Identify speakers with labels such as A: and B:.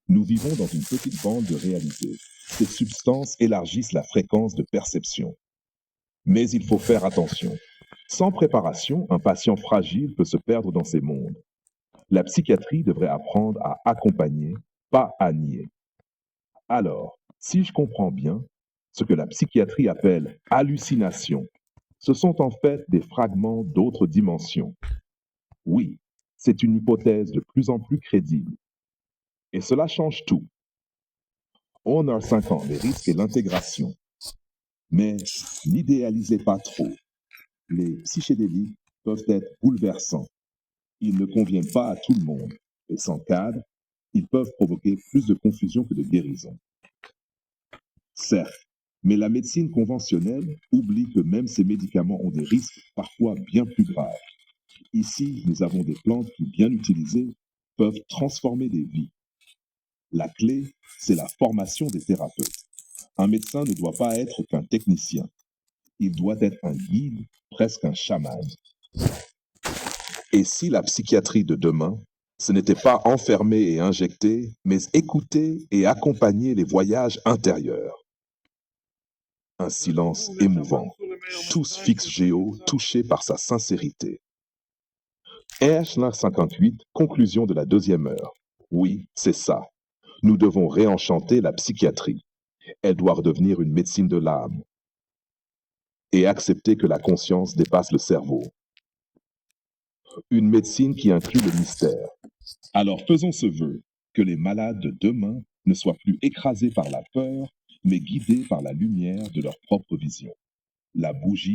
A: Nous vivons dans une petite bande de réalité. Ces substances élargissent la fréquence de perception. Mais il faut faire attention. Sans préparation, un patient fragile peut se perdre dans ces mondes. La psychiatrie devrait apprendre à accompagner, pas à nier. Alors, si je comprends bien, ce que la psychiatrie appelle hallucinations, ce sont en fait des fragments d'autres dimensions. Oui, c'est une hypothèse de plus en plus crédible. Et cela change tout. On a 5 ans, les risques et l'intégration. Mais n'idéalisez pas trop. Les psychédéliques peuvent être bouleversants. Ils ne conviennent pas à tout le monde. Et sans cadre, ils peuvent provoquer plus de confusion que de guérison. Certes, mais la médecine conventionnelle oublie que même ces médicaments ont des risques parfois bien plus graves. Ici, nous avons des plantes qui, bien utilisées, peuvent transformer des vies. La clé, c'est la formation des thérapeutes. Un médecin ne doit pas être qu'un technicien. Il doit être un guide, presque un chaman. Et si la psychiatrie de demain, ce n'était pas enfermer et injecter, mais écouter et accompagner les voyages intérieurs? Un silence émouvant. Tous fixent Géo, touchés par sa sincérité. RH58, conclusion de la deuxième heure. Oui, c'est ça. Nous devons réenchanter la psychiatrie. Elle doit redevenir une médecine de l'âme. Et accepter que la conscience dépasse le cerveau. Une médecine qui inclut le mystère. Alors faisons ce vœu, que les malades de demain ne soient plus écrasés par la peur, mais guidés par la lumière de leur propre vision. La bougie